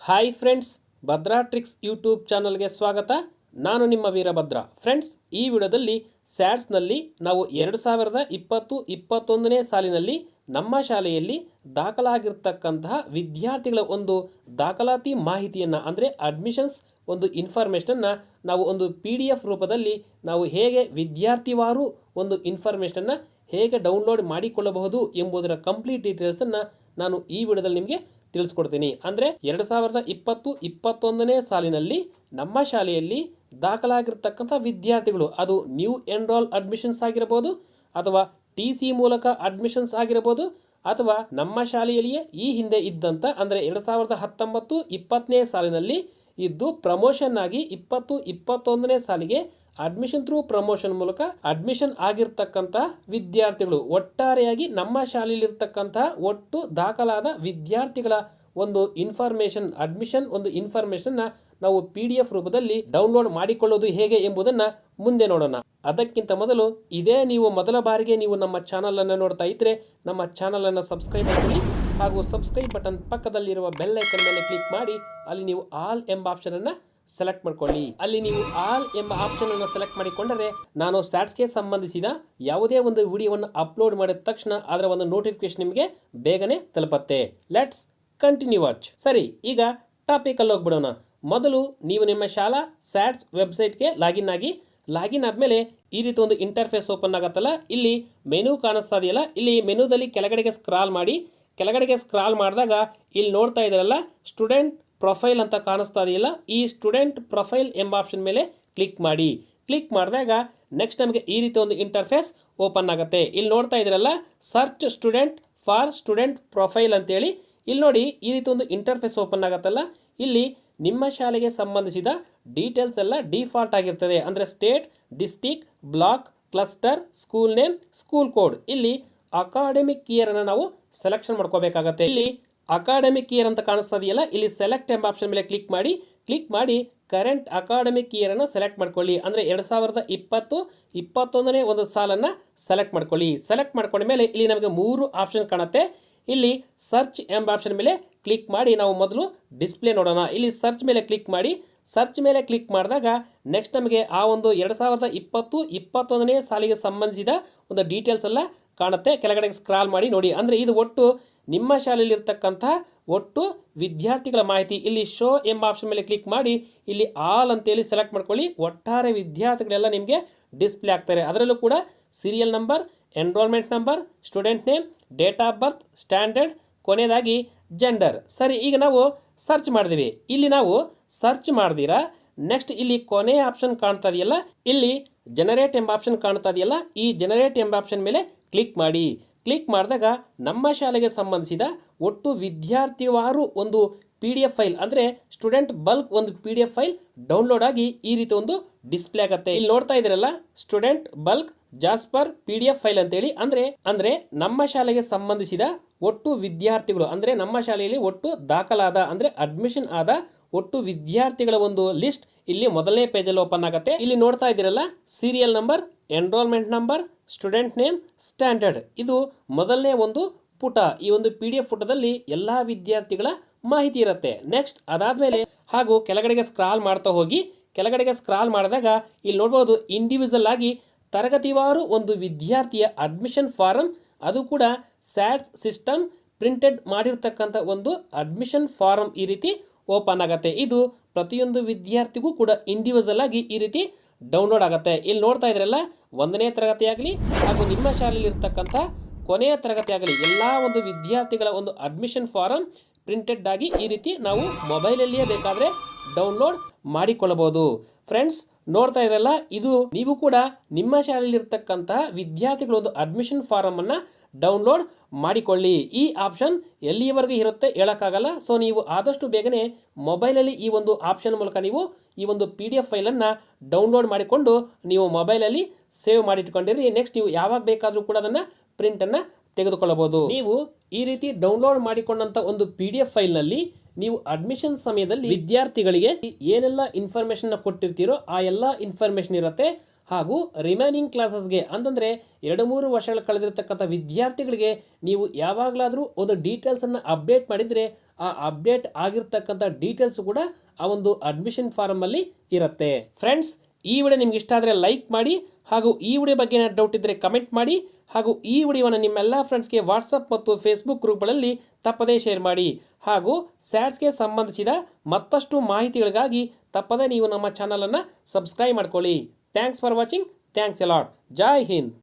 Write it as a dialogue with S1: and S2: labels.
S1: Hi friends, Bhadra tricks YouTube ಚಾನಲ್ಗೆ ಸ್ವಾಗತ. ನಾನು ನಿಮ್ಮ ವೀರಭದ್ರ. ಫ್ರೆಂಡ್ಸ್, ಈ ವಿಡಿಯೋದಲ್ಲಿ ಸ್ಯಾಟ್ಸ್ನಲ್ಲಿ ನಾವು 2020-21ನೇ ಸಾಲಿನಲ್ಲಿ ನಮ್ಮ ಶಾಲೆಯಲ್ಲಿ ದಾಖಲಾಗಿರ್ತಕ್ಕಂತಹ ವಿದ್ಯಾರ್ಥಿಗಳ ಒಂದು ದಾಖಲಾತಿ ಮಾಹಿತಿಯನ್ನು ಅಂದರೆ ಅಡ್ಮಿಷನ್ಸ್ ಒಂದು ಇನ್ಫಾರ್ಮೇಷನನ್ನು ನಾವು ಒಂದು PDF ರೂಪದಲ್ಲಿ ನಾವು ಹೇಗೆ ವಿದ್ಯಾರ್ಥಿವಾರು ಒಂದು ಇನ್ಫಾರ್ಮೇಷನನ್ನು ಹೇಗೆ ಡೌನ್ಲೋಡ್ ಮಾಡಿಕೊಳ್ಳಬಹುದು ಎಂಬುದರ ಕಂಪ್ಲೀಟ್ ಡೀಟೇಲ್ಸನ್ನು ನಾನು ಈ ವಿಡಿಯೋದಲ್ಲಿ ನಿಮಗೆ ತಿಳಿಸ್ಕೊಡ್ತೀನಿ. ಅಂದರೆ 2020-21ನೇ ಸಾಲಿನಲ್ಲಿ ನಮ್ಮ ಶಾಲೆಯಲ್ಲಿ ದಾಖಲಾಗಿರ್ತಕ್ಕಂಥ ವಿದ್ಯಾರ್ಥಿಗಳು, ಅದು ನ್ಯೂ ಎನ್ರೋಲ್ ಅಡ್ಮಿಷನ್ಸ್ ಆಗಿರ್ಬೋದು, ಅಥವಾ TC ಮೂಲಕ ಅಡ್ಮಿಷನ್ಸ್ ಆಗಿರ್ಬೋದು, ಅಥವಾ ನಮ್ಮ ಶಾಲೆಯಲ್ಲಿಯೇ ಈ ಹಿಂದೆ ಇದ್ದಂಥ ಅಂದರೆ 2019-20ನೇ ಸಾಲಿನಲ್ಲಿ ಇದ್ದು ಪ್ರಮೋಷನ್ ಆಗಿ 20-21ನೇ ಸಾಲಿಗೆ ಅಡ್ಮಿಷನ್ ಥ್ರೂ ಪ್ರಮೋಷನ್ ಮೂಲಕ ಅಡ್ಮಿಷನ್ ಆಗಿರ್ತಕ್ಕಂಥ ವಿದ್ಯಾರ್ಥಿಗಳು, ಒಟ್ಟಾರೆಯಾಗಿ ನಮ್ಮ ಶಾಲೆಯಲ್ಲಿರ್ತಕ್ಕಂತಹ ಒಟ್ಟು ದಾಖಲಾದ ವಿದ್ಯಾರ್ಥಿಗಳ ಒಂದು ಇನ್ಫಾರ್ಮೇಷನ್, ಅಡ್ಮಿಷನ್ ಒಂದು ಇನ್ಫಾರ್ಮೇಷನ್ನ ನಾವು PDF ರೂಪದಲ್ಲಿ ಡೌನ್ಲೋಡ್ ಮಾಡಿಕೊಳ್ಳೋದು ಹೇಗೆ ಎಂಬುದನ್ನು ಮುಂದೆ ನೋಡೋಣ. ಅದಕ್ಕಿಂತ ಮೊದಲು ಇದೇ ನೀವು ಮೊದಲ ಬಾರಿಗೆ ನೀವು ನಮ್ಮ ಚಾನಲನ್ನು ನೋಡ್ತಾ ಇದ್ದರೆ ನಮ್ಮ ಚಾನಲನ್ನು ಸಬ್ಸ್ಕ್ರೈಬ್ ಮಾಡಿ ಹಾಗೂ ಸಬ್ಸ್ಕ್ರೈಬ್ ಬಟನ್ ಪಕ್ಕದಲ್ಲಿರುವ ಬೆಲ್ ಐಕನ್ ಮೇಲೆ ಕ್ಲಿಕ್ ಮಾಡಿ ಅಲ್ಲಿ ನೀವು ಆಲ್ ಎಂಬ ಆಪ್ಷನನ್ನು ಸೆಲೆಕ್ಟ್ ಮಾಡ್ಕೊಳ್ಳಿ. ಅಲ್ಲಿ ನೀವು ಆಲ್ ಎಂಬ ಆಪ್ಷನ್ ಅನ್ನು ಸೆಲೆಕ್ಟ್ ಮಾಡಿಕೊಂಡರೆ ನಾನು ಸ್ಯಾಟ್ಸ್ಗೆ ಸಂಬಂಧಿಸಿದ ಯಾವುದೇ ಒಂದು ವಿಡಿಯೋವನ್ನು ಅಪ್ಲೋಡ್ ಮಾಡಿದ ತಕ್ಷಣ ಅದರ ಒಂದು ನೋಟಿಫಿಕೇಶನ್ ನಿಮಗೆ ಬೇಗನೆ ತಲುಪುತ್ತೆ. Let's continue watch. ಸರಿ, ಈಗ ಟಾಪಿಕ್ ಅಲ್ಲಿ ಹೋಗ್ಬಿಡೋಣ. ಮೊದಲು ನೀವು ನಿಮ್ಮ ಶಾಲಾ ಸ್ಯಾಟ್ಸ್ ವೆಬ್ಸೈಟ್ಗೆ ಲಾಗಿನ್ ಆಗಿ, ಲಾಗಿನ್ ಆದಮೇಲೆ ಈ ರೀತಿ ಒಂದು ಇಂಟರ್ಫೇಸ್ ಓಪನ್ ಆಗುತ್ತಲ್ಲ, ಇಲ್ಲಿ ಮೆನು ಕಾಣಿಸ್ತಾ ಇದೆಯಲ್ಲ, ಇಲ್ಲಿ ಮೆನುದಲ್ಲಿ ಕೆಳಗಡೆಗೆ ಸ್ಕ್ರಾಲ್ ಮಾಡಿ. ಕೆಳಗಡೆಗೆ ಸ್ಕ್ರಾಲ್ ಮಾಡಿದಾಗ ಇಲ್ಲಿ ನೋಡ್ತಾ ಇದ್ದೀರಲ್ಲ ಸ್ಟೂಡೆಂಟ್ ಪ್ರೊಫೈಲ್ ಅಂತ ಕಾಣಿಸ್ತಾ ಇದೆಯಲ್ಲ, ಈ ಸ್ಟೂಡೆಂಟ್ ಪ್ರೊಫೈಲ್ ಎಂಬ ಆಪ್ಷನ್ ಮೇಲೆ ಕ್ಲಿಕ್ ಮಾಡಿ. ಕ್ಲಿಕ್ ಮಾಡಿದಾಗ ನೆಕ್ಸ್ಟ್ ನಮಗೆ ಈ ರೀತಿ ಒಂದು ಇಂಟರ್ಫೇಸ್ ಓಪನ್ ಆಗುತ್ತೆ. ಇಲ್ಲಿ ನೋಡ್ತಾ ಇದ್ದೀರಲ್ಲ search student for student profile ಅಂತೇಳಿ, ಇಲ್ಲಿ ನೋಡಿ ಈ ರೀತಿ ಒಂದು ಇಂಟರ್ಫೇಸ್ ಓಪನ್ ಆಗುತ್ತಲ್ಲ, ಇಲ್ಲಿ ನಿಮ್ಮ ಶಾಲೆಗೆ ಸಂಬಂಧಿಸಿದ ಡೀಟೇಲ್ಸ್ ಎಲ್ಲ ಡಿಫಾಲ್ಟ್ ಆಗಿರ್ತದೆ. ಅಂದರೆ state, district, block, cluster, school name, school code. ಇಲ್ಲಿ ಅಕಾಡೆಮಿಕ್ ಇಯರ್ ಅನ್ನು ನಾವು ಸೆಲೆಕ್ಷನ್ ಮಾಡ್ಕೋಬೇಕಾಗತ್ತೆ. ಇಲ್ಲಿ ಅಕಾಡೆಮಿಕ್ ಇಯರ್ ಅಂತ ಕಾಣಿಸ್ತಾ ಇದೆಯಲ್ಲ, ಇಲ್ಲಿ ಸೆಲೆಕ್ಟ್ ಎಂಬ ಆಪ್ಷನ್ ಮೇಲೆ ಕ್ಲಿಕ್ ಮಾಡಿ ಕರೆಂಟ್ ಅಕಾಡೆಮಿಕ್ ಇಯರ್ ಅನ್ನು ಸೆಲೆಕ್ಟ್ ಮಾಡ್ಕೊಳ್ಳಿ. ಅಂದರೆ 2020-21ನೇ ಒಂದು ಸಾಲನ್ನು ಸೆಲೆಕ್ಟ್ ಮಾಡ್ಕೊಳ್ಳಿ. ಸೆಲೆಕ್ಟ್ ಮಾಡ್ಕೊಂಡ ಮೇಲೆ ಇಲ್ಲಿ ನಮಗೆ 3 ಆಪ್ಷನ್ ಕಾಣುತ್ತೆ. ಇಲ್ಲಿ ಸರ್ಚ್ ಎಂಬ ಆಪ್ಷನ್ ಮೇಲೆ ಕ್ಲಿಕ್ ಮಾಡಿ ನಾವು ಮೊದಲು ಡಿಸ್ಪ್ಲೇ ನೋಡೋಣ. ಇಲ್ಲಿ ಸರ್ಚ್ ಮೇಲೆ ಕ್ಲಿಕ್ ಮಾಡಿ. ಸರ್ಚ್ ಮೇಲೆ ಕ್ಲಿಕ್ ಮಾಡಿದಾಗ ನೆಕ್ಸ್ಟ್ ನಮಗೆ ಆ ಒಂದು 2020-21ನೇ ಸಾಲಿಗೆ ಸಂಬಂಧಿಸಿದ ಒಂದು ಡೀಟೇಲ್ಸ್ ಎಲ್ಲ ಕಾಣುತ್ತೆ. ಕೆಳಗಡೆ ಸ್ಕ್ರಾಲ್ ಮಾಡಿ ನೋಡಿ. ಅಂದರೆ ಇದು ಒಟ್ಟು ನಿಮ್ಮ ಶಾಲೆಯಲ್ಲಿರ್ತಕ್ಕಂಥ ಒಟ್ಟು ವಿದ್ಯಾರ್ಥಿಗಳ ಮಾಹಿತಿ. ಇಲ್ಲಿ ಶೋ ಎಂಬ ಆಪ್ಷನ್ ಮೇಲೆ ಕ್ಲಿಕ್ ಮಾಡಿ ಇಲ್ಲಿ ಆಲ್ ಅಂತೇಳಿ ಸೆಲೆಕ್ಟ್ ಮಾಡ್ಕೊಳ್ಳಿ. ಒಟ್ಟಾರೆ ವಿದ್ಯಾರ್ಥಿಗಳೆಲ್ಲ ನಿಮಗೆ ಡಿಸ್ಪ್ಲೇ ಆಗ್ತಾರೆ. ಅದರಲ್ಲೂ ಕೂಡ serial number, enrolment number, student name, date of birth, standard, ಕೊನೆಯದಾಗಿ ಜೆಂಡರ್. ಸರಿ, ಈಗ ನಾವು ಸರ್ಚ್ ಮಾಡಿದ್ವಿ. ಇಲ್ಲಿ ನಾವು ಸರ್ಚ್ ಮಾಡ್ದಿರಾ ನೆಕ್ಸ್ಟ್ ಇಲ್ಲಿ ಕೊನೆಯ ಆಪ್ಷನ್ ಕಾಣ್ತಾ ಇದೆಯಲ್ಲ, ಇಲ್ಲಿ ಜನರೇಟ್ ಎಂಬ ಆಪ್ಷನ್ ಕಾಣ್ತಾ ಇದೆಯಲ್ಲ, ಈ ಜನರೇಟ್ ಎಂಬ ಆಪ್ಷನ್ ಮೇಲೆ ಕ್ಲಿಕ್ ಮಾಡಿ. ಕ್ಲಿಕ್ ಮಾಡಿದಾಗ ನಮ್ಮ ಶಾಲೆಗೆ ಸಂಬಂಧಿಸಿದ ಒಟ್ಟು ವಿದ್ಯಾರ್ಥಿವಾರು ಒಂದು PDF ಫೈಲ್ ಅಂದರೆ ಸ್ಟೂಡೆಂಟ್ ಬಲ್ಕ್ ಒಂದು PDF ಫೈಲ್ ಡೌನ್ಲೋಡ್ ಆಗಿ ಈ ರೀತಿ ಒಂದು ಡಿಸ್ಪ್ಲೇ ಆಗುತ್ತೆ. ಇಲ್ಲಿ ನೋಡ್ತಾ ಇದ್ದೀರಲ್ಲ student bulk jasper PDF file ಅಂತೇಳಿ, ಅಂದರೆ ನಮ್ಮ ಶಾಲೆಗೆ ಸಂಬಂಧಿಸಿದ ಒಟ್ಟು ವಿದ್ಯಾರ್ಥಿಗಳು, ಅಂದರೆ ನಮ್ಮ ಶಾಲೆಯಲ್ಲಿ ಒಟ್ಟು ದಾಖಲಾದ ಅಂದರೆ ಅಡ್ಮಿಷನ್ ಆದ ಒಟ್ಟು ವಿದ್ಯಾರ್ಥಿಗಳ ಒಂದು ಲಿಸ್ಟ್ ಇಲ್ಲಿ ಮೊದಲನೇ ಪೇಜಲ್ಲಿ ಓಪನ್ ಆಗುತ್ತೆ. ಇಲ್ಲಿ ನೋಡ್ತಾ ಇದ್ದೀರಲ್ಲ serial number, enrolment number, student name, standard. ಇದು ಮೊದಲನೇ ಒಂದು ಪುಟ. ಈ ಒಂದು PDF ಪುಟದಲ್ಲಿ ಎಲ್ಲ ವಿದ್ಯಾರ್ಥಿಗಳ ಮಾಹಿತಿ ಇರುತ್ತೆ. ನೆಕ್ಸ್ಟ್ ಅದಾದಮೇಲೆ ಹಾಗೂ ಕೆಳಗಡೆಗೆ ಸ್ಕ್ರಾಲ್ ಮಾಡ್ತಾ ಹೋಗಿ. ಕೆಳಗಡೆಗೆ ಸ್ಕ್ರಾಲ್ ಮಾಡಿದಾಗ ಇಲ್ಲಿ ನೋಡ್ಬೋದು ಇಂಡಿವಿಜುವಲ್ ಆಗಿ ತರಗತಿವಾರು ಒಂದು ವಿದ್ಯಾರ್ಥಿಯ ಅಡ್ಮಿಷನ್ ಫಾರಂ, ಅದು ಕೂಡ ಸ್ಯಾಟ್ಸ್ ಸಿಸ್ಟಮ್ ಪ್ರಿಂಟೆಡ್ ಮಾಡಿರ್ತಕ್ಕಂಥ ಒಂದು ಅಡ್ಮಿಷನ್ ಫಾರಂ ಈ ರೀತಿ ಓಪನ್ ಆಗುತ್ತೆ. ಇದು ಪ್ರತಿಯೊಂದು ವಿದ್ಯಾರ್ಥಿಗೂ ಕೂಡ ಇಂಡಿವಿಜುವಲ್ ಆಗಿ ಈ ರೀತಿ ಡೌನ್ಲೋಡ್ ಆಗುತ್ತೆ. ಇಲ್ಲಿ ನೋಡ್ತಾ ಇದ್ರಲ್ಲ 1ನೇ ತರಗತಿ ಆಗಲಿ ಹಾಗೂ ನಿಮ್ಮ ಶಾಲೆಯಲ್ಲಿ ಇರ್ತಕ್ಕಂಥ ಕೊನೆಯ ತರಗತಿ ಆಗಲಿ ಎಲ್ಲ ಒಂದು ವಿದ್ಯಾರ್ಥಿಗಳ ಒಂದು ಅಡ್ಮಿಷನ್ ಫಾರಂ ಪ್ರಿಂಟೆಡ್ ಆಗಿ ಈ ರೀತಿ ನಾವು ಮೊಬೈಲಲ್ಲಿಯೇ ಬೇಕಾದರೆ ಡೌನ್ಲೋಡ್ ಮಾಡಿಕೊಳ್ಳಬಹುದು. ಫ್ರೆಂಡ್ಸ್, ನೋಡ್ತಾ ಇರಲ್ಲ, ಇದು ನೀವು ಕೂಡ ನಿಮ್ಮ ಶಾಲೆಯಲ್ಲಿರ್ತಕ್ಕಂತಹ ವಿದ್ಯಾರ್ಥಿಗಳ ಒಂದು ಅಡ್ಮಿಷನ್ ಫಾರಂ ಅನ್ನು ಡೌನ್ಲೋಡ್ ಮಾಡಿಕೊಳ್ಳಿ. ಈ ಆಪ್ಷನ್ ಎಲ್ಲಿಯವರೆಗೂ ಇರುತ್ತೆ ಹೇಳೋಕ್ಕಾಗಲ್ಲ. ಸೊ ನೀವು ಆದಷ್ಟು ಬೇಗನೆ ಮೊಬೈಲಲ್ಲಿ ಈ ಒಂದು ಆಪ್ಷನ್ ಮೂಲಕ ನೀವು ಈ ಒಂದು PDF ಫೈಲನ್ನು ಡೌನ್ಲೋಡ್ ಮಾಡಿಕೊಂಡು ನೀವು ಮೊಬೈಲಲ್ಲಿ ಸೇವ್ ಮಾಡಿಟ್ಕೊಂಡಿರಿ. ನೆಕ್ಸ್ಟ್ ನೀವು ಯಾವಾಗ ಬೇಕಾದರೂ ಕೂಡ ಅದನ್ನು ಪ್ರಿಂಟನ್ನು ತೆಗೆದುಕೊಳ್ಳಬಹುದು. ನೀವು ಈ ರೀತಿ ಡೌನ್ಲೋಡ್ ಮಾಡಿಕೊಂಡಂಥ ಒಂದು PDF ಫೈಲ್ನಲ್ಲಿ ನೀವು ಅಡ್ಮಿಷನ್ ಸಮಯದಲ್ಲಿ ವಿದ್ಯಾರ್ಥಿಗಳಿಗೆ ಏನೆಲ್ಲ ಇನ್ಫಾರ್ಮೇಷನ್ನ ಕೊಟ್ಟಿರ್ತೀರೋ ಆ ಎಲ್ಲ ಇನ್ಫಾರ್ಮೇಷನ್ ಇರುತ್ತೆ. ಹಾಗೂ ರಿಮೈನಿಂಗ್ ಕ್ಲಾಸಸ್ಗೆ ಅಂತಂದರೆ 2-3 ವರ್ಷಗಳು ಕಳೆದಿರತಕ್ಕಂಥ ವಿದ್ಯಾರ್ಥಿಗಳಿಗೆ ನೀವು ಯಾವಾಗಲಾದರೂ ಒಂದು ಡೀಟೇಲ್ಸನ್ನು ಅಪ್ಡೇಟ್ ಮಾಡಿದರೆ ಆ ಅಪ್ಡೇಟ್ ಆಗಿರ್ತಕ್ಕಂಥ ಡೀಟೇಲ್ಸ್ ಕೂಡ ಆ ಒಂದು ಅಡ್ಮಿಷನ್ ಫಾರಮಲ್ಲಿ ಇರುತ್ತೆ. ಫ್ರೆಂಡ್ಸ್, ಈ ವಿಡಿಯೋ ನಿಮ್ಗೆ ಇಷ್ಟ ಆದರೆ ಲೈಕ್ ಮಾಡಿ, ಹಾಗೂ ಈ ವಿಡಿಯೋ ಬಗ್ಗೆ ಏನಾದ್ರು ಡೌಟ್ ಇದ್ದರೆ ಕಮೆಂಟ್ ಮಾಡಿ, ಹಾಗೂ ಈ ವಿಡಿಯೋವನ್ನು ನಿಮ್ಮೆಲ್ಲ ಫ್ರೆಂಡ್ಸ್ಗೆ ವಾಟ್ಸಪ್ ಮತ್ತು ಫೇಸ್ಬುಕ್ ಗ್ರೂಪ್ಗಳಲ್ಲಿ ತಪ್ಪದೇ ಶೇರ್ ಮಾಡಿ. ಹಾಗೂ ಸ್ಯಾಟ್ಸ್ಗೆ ಸಂಬಂಧಿಸಿದ ಮತ್ತಷ್ಟು ಮಾಹಿತಿಗಳಿಗಾಗಿ ತಪ್ಪದೇ ನೀವು ನಮ್ಮ ಚಾನಲನ್ನು ಸಬ್ಸ್ಕ್ರೈಬ್ ಮಾಡ್ಕೊಳ್ಳಿ. Thanks for watching. Thanks A lot. Jai Hind.